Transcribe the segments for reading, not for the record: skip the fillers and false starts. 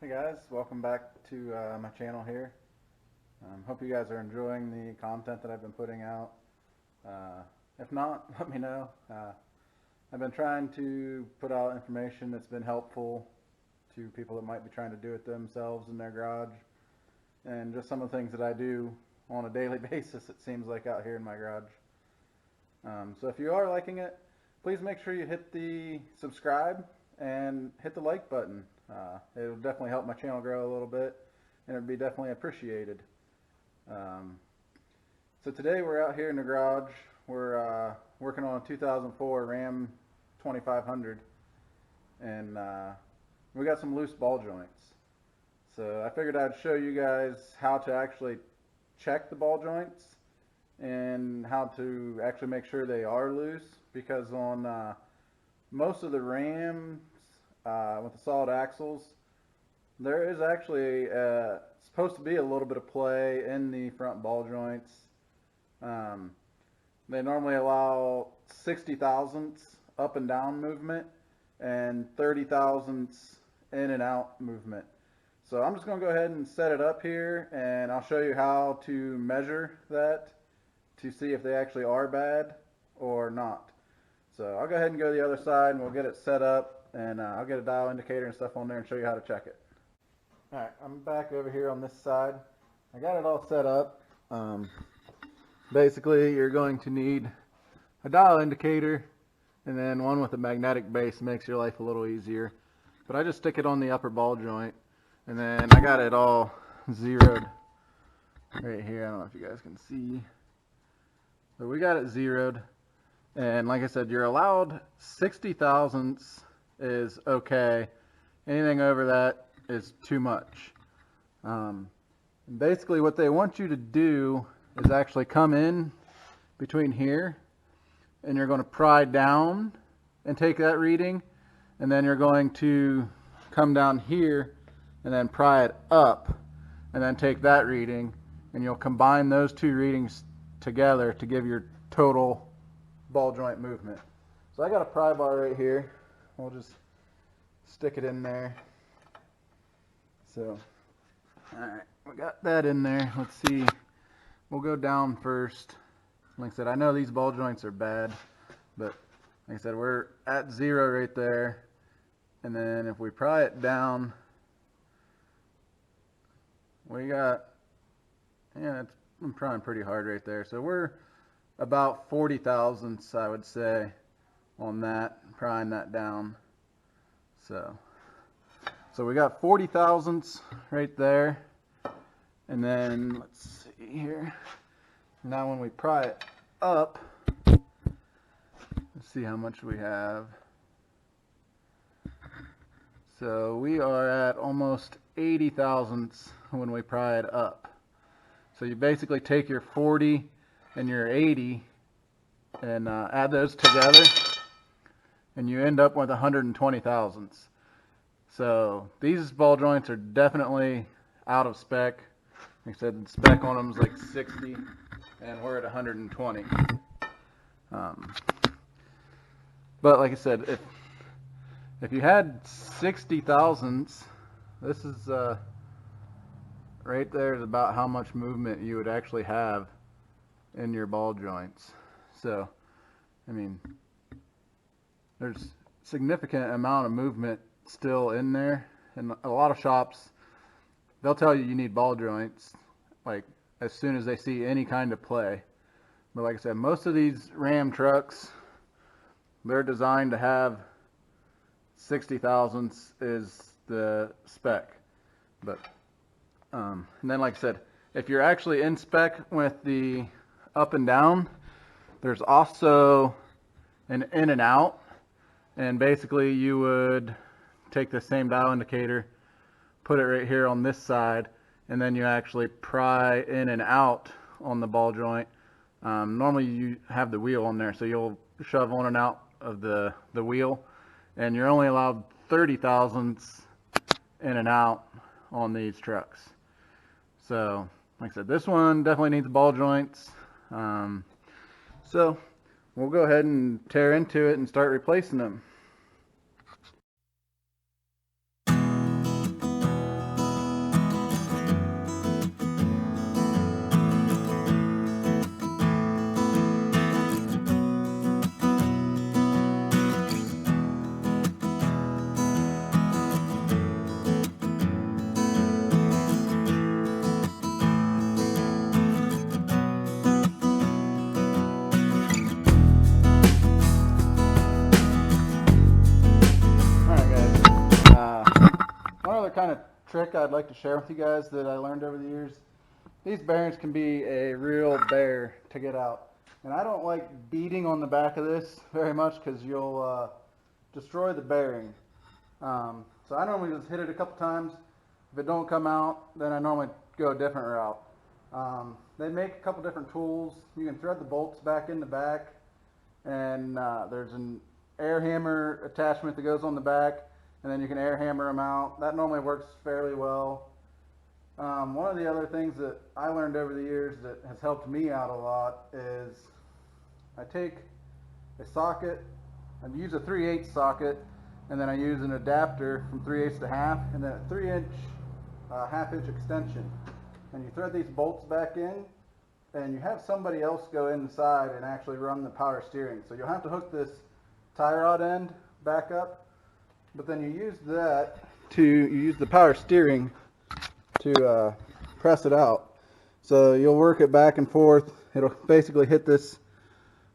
Hey guys, welcome back to my channel here. Hope you guys are enjoying the content that I've been putting out. Uh, if not, let me know. I've been trying to put out information that's been helpful to people that might be trying to do it themselves in their garage, and just some of the things that I do on a daily basis, it seems like, out here in my garage. So if you are liking it, please make sure you hit the subscribe and hit the like button. It'll definitely help my channel grow a little bit, and it'd be definitely appreciated. Um, so today we're out here in the garage. We're working on a 2004 Ram 2500, and we got some loose ball joints. So I figured I'd show you guys how to actually check the ball joints and how to actually make sure they are loose, because on most of the Rams with the solid axles, there is actually supposed to be a little bit of play in the front ball joints. Um, they normally allow 60 thousandths up and down movement and 30 thousandths in and out movement. So I'm just going to go ahead and set it up here, and I'll show you how to measure that to see if they actually are bad or not. So I'll go ahead and go to the other side, and we'll get it set up, and I'll get a dial indicator and stuff on there and show you how to check it. Alright, I'm back over here on this side. I got it all set up. Basically, you're going to need a dial indicator and then one with a magnetic base. Makes your life a little easier. But I just stick it on the upper ball joint, and then I got it all zeroed right here. I don't know if you guys can see, but we got it zeroed. And like I said, you're allowed 60 thousandths is okay. Anything over that is too much. Basically what they want you to do is actually come in between here, and you're going to pry down and take that reading, and then you're going to come down here and then pry it up and then take that reading, and you'll combine those two readings together to give your total ball joint movement. So I got a pry bar right here. We'll just stick it in there. So, alright, we got that in there. Let's see. We'll go down first. Like I said, I know these ball joints are bad, but like I said, we're at zero right there. And then if we pry it down, we got, I'm prying pretty hard right there. So we're about 40 thousandths, I would say, on that, prying that down. So we got 40 thousandths right there. And then let's see here. Now when we pry it up, let's see how much we have. So we are at almost 80 thousandths when we pry it up. So you basically take your 40 and your 80 and add those together, and you end up with 120 thousandths. So these ball joints are definitely out of spec. Like I said, the spec on them is like 60, and we're at 120. But like I said, if you had 60 thousandths, this is right there is about how much movement you would actually have in your ball joints. So, I mean, there's significant amount of movement still in there, and a lot of shops, they'll tell you need ball joints like as soon as they see any kind of play. But like I said, most of these Ram trucks, they're designed to have 60 thousandths is the spec. But and then like I said, if you're actually in spec with the up and down, there's also an in and out, and basically you would take the same dial indicator, put it right here on this side, and then you actually pry in and out on the ball joint. Normally you have the wheel on there, so you'll shove on and out of the wheel, and you're only allowed 30 thousandths in and out on these trucks. So like I said, this one definitely needs ball joints. So we'll go ahead and tear into it and start replacing them. another kind of trick I'd like to share with you guys that I learned over the years. These bearings can be a real bear to get out. And I don't like beating on the back of this very much because you'll destroy the bearing. So I normally just hit it a couple times. If it don't come out, then I normally go a different route. They make a couple different tools. You can thread the bolts back in the back, and there's an air hammer attachment that goes on the back, and then you can air hammer them out. That normally works fairly well. One of the other things that I learned over the years that has helped me out a lot is I take a socket, I use a 3/8 socket, and then I use an adapter from 3/8 to half, and then a 3-inch half-inch extension. And you thread these bolts back in, and you have somebody else go inside and actually run the power steering. So you'll have to hook this tie rod end back up, but then you use the power steering to press it out. So you'll work it back and forth. It'll basically hit this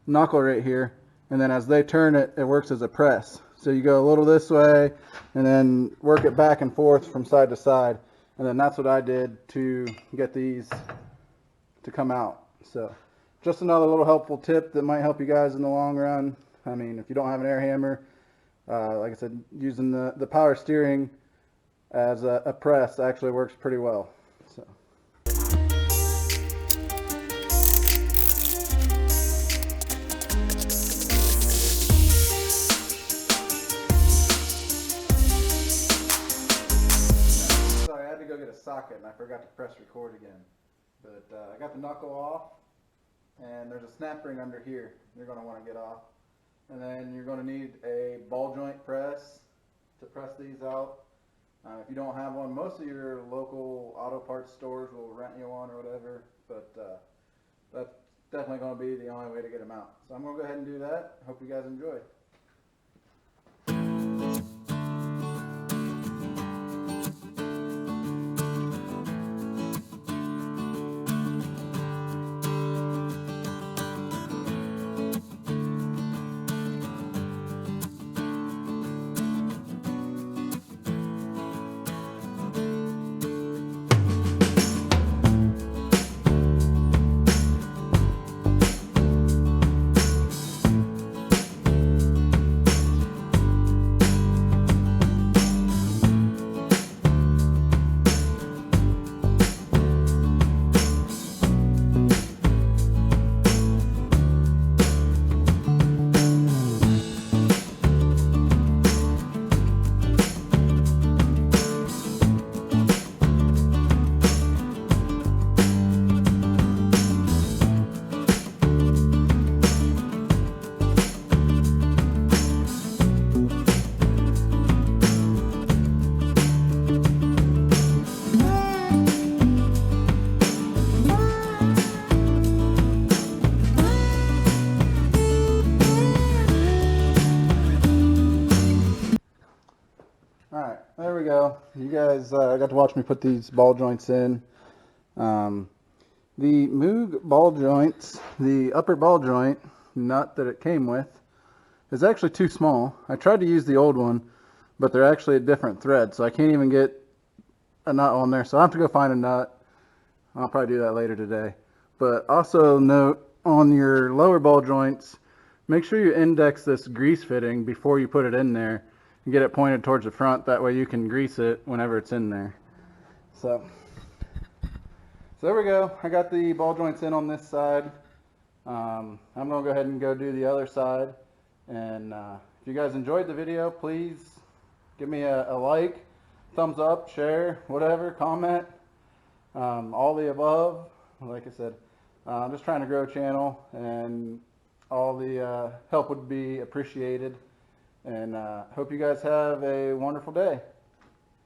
knuckle right here, and then as they turn it, it works as a press. So you go a little this way and then work it back and forth from side to side, and then that's what I did to get these to come out. So just another little helpful tip that might help you guys in the long run. I mean, if you don't have an air hammer, like I said, using the power steering as a press actually works pretty well. So. Sorry, I had to go get a socket and I forgot to press record again. But I got the knuckle off, and there's a snap ring under here you're going to want to get off. And then you're going to need a ball joint press to press these out. If you don't have one, most of your local auto parts stores will rent you one or whatever, but that's definitely going to be the only way to get them out. So I'm going to go ahead and do that. Hope you guys enjoy. Alright, there we go. You guys got to watch me put these ball joints in. The Moog ball joints, the upper ball joint nut that it came with, is actually too small. I tried to use the old one, but they're actually a different thread, so I can't even get a nut on there. So I have to go find a nut. I'll probably do that later today. But also note, on your lower ball joints, make sure you index this grease fitting before you put it in there. And get it pointed towards the front, that way you can grease it whenever it's in there. So there we go. I got the ball joints in on this side. I'm going to go ahead and go do the other side. And if you guys enjoyed the video, please give me a like, thumbs up, share, whatever, comment, all the above. Like I said, I'm just trying to grow a channel, and all the help would be appreciated. And hope you guys have a wonderful day.